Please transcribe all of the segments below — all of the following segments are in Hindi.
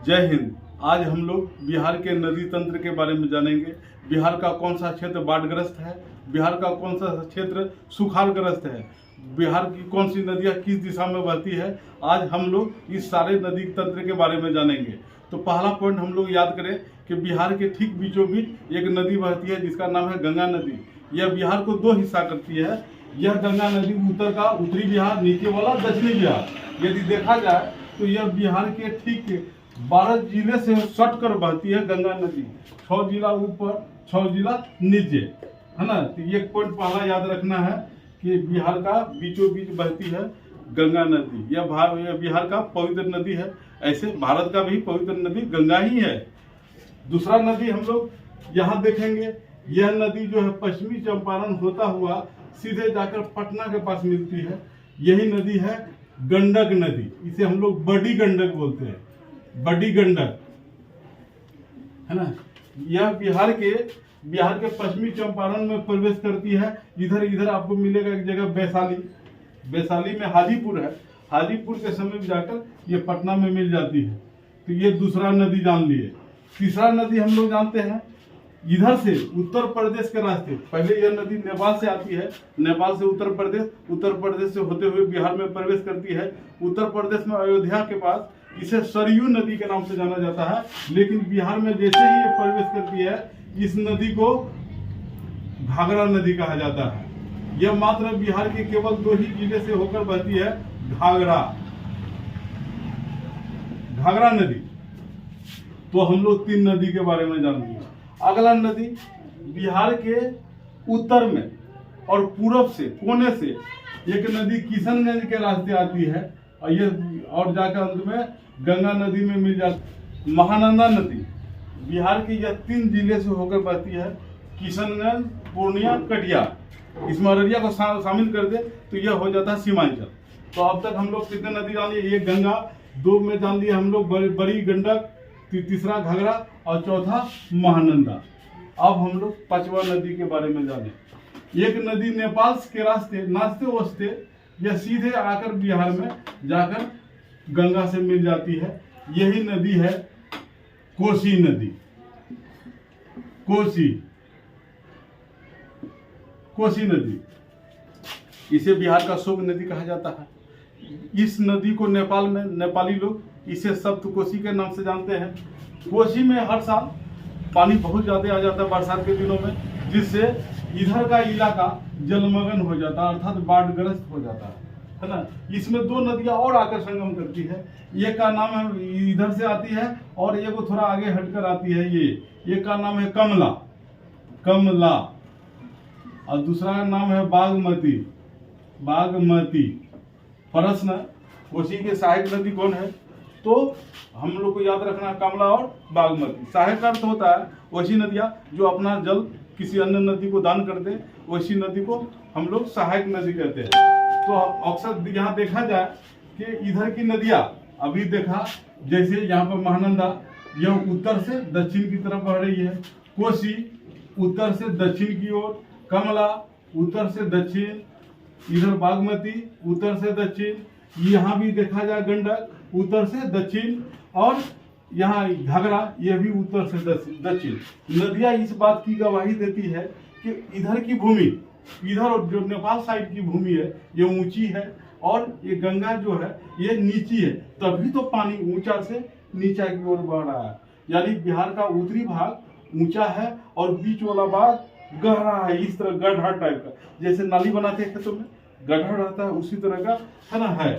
जय हिंद। आज हम लोग बिहार के नदी तंत्र के बारे में जानेंगे। बिहार का कौन सा क्षेत्र बाढ़ग्रस्त है, बिहार का कौन सा क्षेत्र सुखाड़ग्रस्त है, बिहार की कौन सी नदियाँ किस दिशा में बहती है। आज हम लोग इस सारे नदी तंत्र के बारे में जानेंगे। तो पहला पॉइंट हम लोग याद करें कि बिहार के ठीक बीचों बीच एक नदी बहती है जिसका नाम है गंगा नदी। यह बिहार को दो हिस्सा करती है। यह गंगा नदी उत्तर का उत्तरी बिहार, नीचे वाला दक्षिणी बिहार। यदि देखा जाए तो यह बिहार के ठीक 12 जिले से सट कर बहती है गंगा नदी। 6 जिला ऊपर, 6 जिला नीचे, है ना। तो ये पॉइंट पहला याद रखना है कि बिहार का बीचों बीच बहती है गंगा नदी। यह बिहार का पवित्र नदी है। ऐसे भारत का भी पवित्र नदी गंगा ही है। दूसरा नदी हम लोग यहाँ देखेंगे। यह नदी जो है पश्चिमी चंपारण होता हुआ सीधे जाकर पटना के पास मिलती है। यही नदी है गंडक नदी। इसे हम लोग बड़ी गंडक बोलते हैं, बड़ी गंडक, है ना। यह बिहार के पश्चिमी चंपारण में प्रवेश करती है। इधर आपको मिलेगा एक जगह वैशाली में हाजीपुर है। हाजीपुर के समीप जाकर ये पटना में मिल जाती है। तो ये दूसरा नदी जान लिए। तीसरा नदी हम लोग जानते हैं इधर से उत्तर प्रदेश के रास्ते। पहले यह नदी नेपाल से आती है, नेपाल से उत्तर प्रदेश से होते हुए बिहार में प्रवेश करती है। उत्तर प्रदेश में अयोध्या के पास इसे सरयू नदी के नाम से जाना जाता है। लेकिन बिहार में जैसे ही ये प्रवेश करती है, इस नदी को घाघरा नदी कहा जाता है। यह मात्र बिहार के केवल 2 ही जिले से होकर बहती है, घाघरा नदी। तो हम लोग 3 नदी के बारे में जान लिए। अगला नदी बिहार के उत्तर में और पूरब से कोने से एक नदी किशनगंज के रास्ते आती है और जाकर अंत में गंगा नदी में मिल जाती। महानंदा नदी बिहार के यह 3 जिले से होकर बहती है, किशनगंज, पूर्णिया, कटिहार। इसमें अररिया को शामिल कर दे तो यह हो जाता है सीमांचल। तो अब तक हम लोग कितने नदी जान लिए? एक गंगा, 2 में जान लिए हम लोग बड़ी गंडक, तीसरा घाघरा और चौथा महानंदा। अब हम लोग 5वां नदी के बारे में जाने। एक नदी नेपाल के रास्ते नाचते वस्ते यह सीधे आकर बिहार में जाकर गंगा से मिल जाती है। यही नदी है कोसी नदी। कोसी नदी, इसे बिहार का शोक नदी कहा जाता है। इस नदी को नेपाल में नेपाली लोग इसे सप्तकोशी के नाम से जानते हैं। कोसी में हर साल पानी बहुत ज़्यादा आ जाता है बरसात के दिनों में, जिससे इधर का इलाका जलमग्न हो जाता है, अर्थात बाढ़ग्रस्त हो जाता है ना। इसमें 2 नदियां और आकर संगम करती है। एक का नाम है, इधर से आती है और एक को थोड़ा आगे हटकर आती है। ये का नाम है कमला और दूसरा का नाम है बागमती। प्रश्न, कोसी के सहायक नदी कौन है? तो हम लोग को याद रखना कमला और बागमती। सहायक अर्थ होता है वैसी नदियाँ जो अपना जल किसी अन्य नदी को दान कर दे, वैसी नदी को हम लोग सहायक नदी कहते हैं। तो अक्सर यहाँ देखा जाए कि इधर की नदियाँ अभी देखा, जैसे यहाँ पर महानंदा, यह उत्तर से दक्षिण की तरफ बह रही है। कोसी उत्तर से दक्षिण की ओर, कमला उत्तर से दक्षिण, इधर बागमती उत्तर से दक्षिण। यहाँ भी देखा जाए गंडक उत्तर से दक्षिण, और यहाँ घाघरा यह भी उत्तर से दक्षिण। नदियाँ इस बात की गवाही देती है कि इधर की भूमि, इधर जो नेपाल साइड की भूमि है, ये ऊंची है और ये गंगा जो है ये नीची है। तभी तो पानी ऊंचा से नीचा की ओर बढ़ रहा है। यानी बिहार का उत्तरी भाग ऊंचा है और बीच वाला भाग गहरा है। इस तरह गड्ढा टाइप का, जैसे नाली बनाते हैं खेतों में गड्ढा रहता है, उसी तरह का है ना है।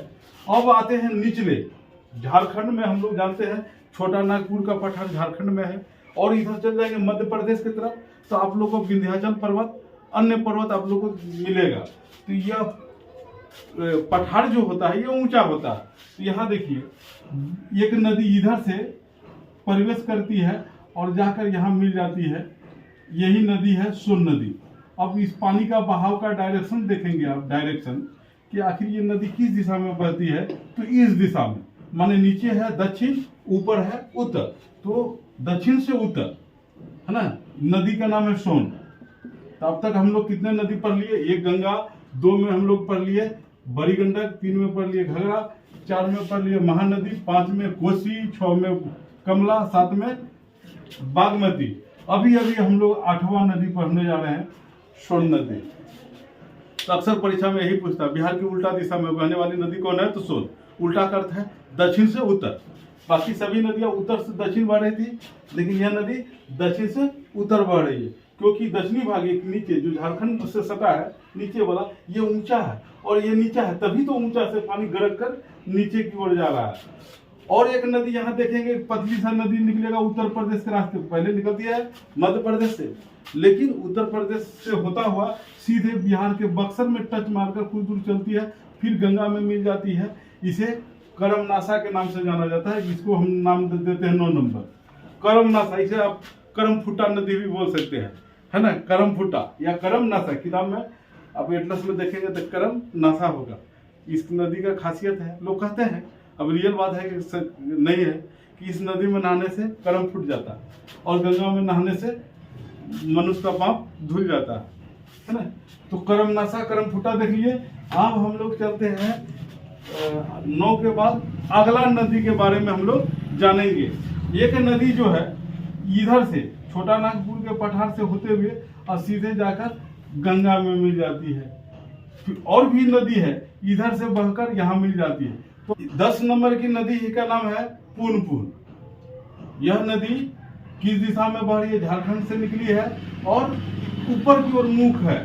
अब आते हैं निचले झारखंड में। हम लोग जानते हैं छोटा नागपुर का पठार झारखंड में है। और इधर चल जाएंगे मध्य प्रदेश की तरफ तो आप लोग को विंध्याचल पर्वत, अन्य पर्वत आप लोग को मिलेगा। तो यह पठार जो होता है ये ऊंचा होता है। तो यहाँ देखिए एक नदी इधर से प्रवेश करती है और जाकर यहाँ मिल जाती है। यही नदी है सोन नदी। अब इस पानी का बहाव का डायरेक्शन देखेंगे आप, कि आखिर ये नदी किस दिशा में बहती है। तो इस दिशा में, माने नीचे है दक्षिण, ऊपर है उत्तर। तो दक्षिण से उत्तर, है ना। नदी का नाम है सोन। तो अब तक हम लोग कितने नदी पढ़ लिए? 1 गंगा, 2 में हम लोग पढ़ लिए बड़ी गंडक, 3 में पढ़ लिए घाघरा, 4 में पढ़ लिए महानदी, 5 में कोसी, 6 में कमला, साथ में बागमती। अभी अभी हम लोग 8वां नदी पढ़ने जा रहे हैं, सोन नदी। तो अक्सर परीक्षा में यही पूछता है बिहार की उल्टा दिशा में बहने वाली नदी कौन है, तो सोन। उल्टा का अर्थ है दक्षिण से उत्तर। बाकी सभी नदियां उत्तर से दक्षिण बह रही थी, लेकिन यह नदी दक्षिण से उत्तर बह रही है, क्योंकि दक्षिणी भाग एक नीचे जो झारखंड से सटा है नीचे वाला, ये ऊंचा है और ये नीचा है, तभी तो ऊंचा से पानी गड़क कर नीचे की ओर जा रहा है। और एक नदी यहाँ देखेंगे, पतली सा नदी निकलेगा उत्तर प्रदेश के रास्ते, पहले निकलती है मध्य प्रदेश से, लेकिन उत्तर प्रदेश से होता हुआ सीधे बिहार के बक्सर में टच मारकर कुछ दूर चलती है, फिर गंगा में मिल जाती है। इसे करमनासा के नाम से जाना जाता है, इसको हम नाम देते हैं 9 नंबर करमनासा। इसे आप करमफुटा नदी भी बोल सकते हैं, है ना, करमफुटा या करमनासा। किताब में आप एटलस में देखेंगे तो करमनासा होगा। इस नदी का खासियत है, लोग कहते हैं, अब रियल बात है कि नहीं है, कि इस नदी में नहाने से कर्म फूट जाता है और गंगा में नहाने से मनुष्य का पाप धुल जाता है ना। तो करमनासा करमफुटा देख लिए। अब हम लोग चलते हैं 9 के बाद अगला नदी के बारे में हम लोग जानेंगे। एक नदी जो है इधर से छोटा नागपुर के पठार से होते हुए और सीधे जाकर गंगा में मिल जाती है। फिर और भी नदी है इधर से बहकर यहाँ मिल जाती है। तो 10 नंबर की नदी का नाम है पुनपुन। यह नदी किस दिशा में बह रही है, झारखंड से निकली है और ऊपर की ओर मुख है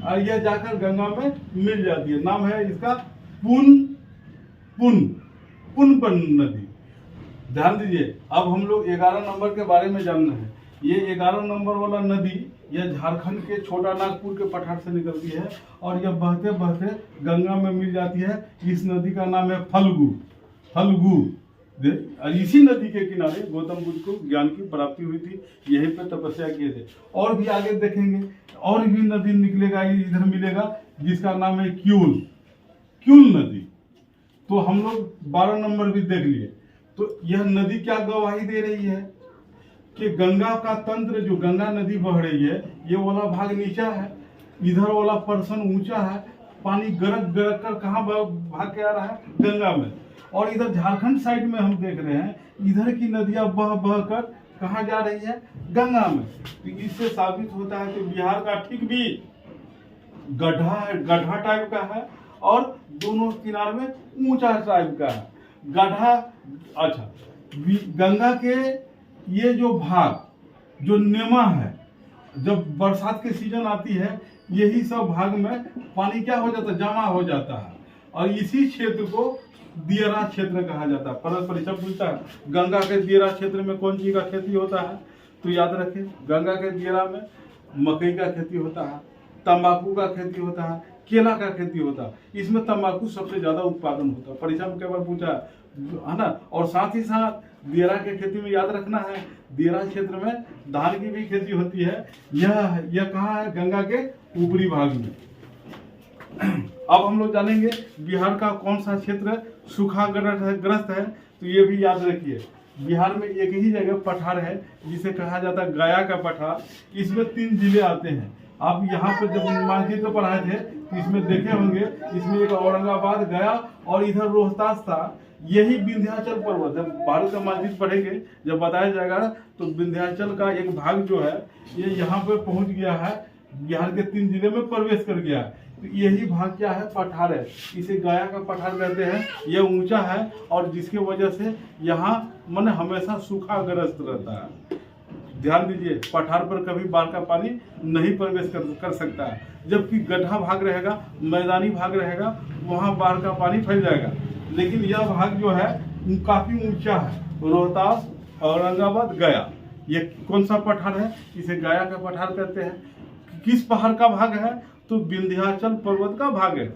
और यह जाकर गंगा में मिल जाती है। नाम है इसका पुनपुन नदी। ध्यान दीजिए, अब हम लोग 11 नंबर के बारे में जानना है। ये 11 नंबर वाला नदी यह झारखंड के छोटा नागपुर के पठार से निकलती है और यह बहते बहते गंगा में मिल जाती है। इस नदी का नाम है फल्गु। और इसी नदी के किनारे गौतम बुद्ध को ज्ञान की प्राप्ति हुई थी, यहीं पे तपस्या किए थे। और भी आगे देखेंगे और भी नदी निकलेगा, इधर मिलेगा, जिसका नाम है क्यूल नदी। तो हम लोग 12 नंबर भी देख लिए। तो यह नदी क्या गवाही दे रही है कि गंगा का तंत्र, जो गंगा नदी बह रही है, ये वाला भाग नीचा है, इधर वाला पर्सन ऊंचा है, पानी गरक गरक कर कहाँ भाग के आ रहा है, गंगा में। और इधर झारखंड साइड में हम देख रहे हैं, इधर की नदियां बह बह कर कहाँ जा रही है, गंगा में। तो इससे साबित होता है कि बिहार का ठीक भी गड्ढा टाइप का है और दोनों किनारे में ऊंचा टाइप का है गड्ढा। अच्छा, गंगा के ये जो भाग जो नेमा है, जब बरसात के सीजन आती है, यही सब भाग में पानी क्या हो जाता है, जमा हो जाता है और इसी क्षेत्र को दियरा क्षेत्र कहा जाता है। परीक्षा पूछता है गंगा के दियरा क्षेत्र में कौन चीज का खेती होता है, तो याद रखें गंगा के दियरा में मकई का खेती होता है, तंबाकू का खेती होता है, केला का खेती होता है। इसमें तंबाकू सबसे ज्यादा उत्पादन होता है, परीक्षा में कई बार पूछा है ना। और साथ ही साथ दियरा के खेती में याद रखना है, दियरा क्षेत्र में धान की भी खेती होती है। यह कहाँ है, गंगा के ऊपरी भाग में। अब हम लोग जानेंगे बिहार का कौन सा क्षेत्र सूखाग्रस्त है। तो ये भी याद रखिए, बिहार में एक ही जगह पठार है जिसे कहा जाता है गया का पठार। इसमें 3 जिले आते हैं। आप यहाँ पर जब मानचित्र तो पढ़ाए थे तो इसमें देखे होंगे, इसमें एक औरंगाबाद, गया और इधर रोहतास था। यही विंध्याचल पर्वत, जब भारत का मानचित्र पढ़ेंगे जब बताया जाएगा, तो विंध्याचल का एक भाग जो है ये यहाँ पर पहुँच गया है, बिहार के 3 जिले में प्रवेश कर गया है। तो यही भाग क्या है, पठार है। इसे गया का पठार कहते हैं। यह ऊंचा है और जिसकी वजह से यहाँ मन हमेशा सूखाग्रस्त रहता है। ध्यान दीजिए, पठार पर कभी बाढ़ का पानी नहीं प्रवेश कर सकता है, जबकि गड्ढा भाग रहेगा, मैदानी भाग रहेगा, वहाँ बाढ़ का पानी फैल जाएगा। लेकिन यह भाग जो है काफी ऊंचा है, रोहतास, औरंगाबाद, गया। ये कौन सा पठार है, इसे गया का पठार कहते हैं। किस पहाड़ का भाग है, तो विंध्याचल पर्वत का भाग है।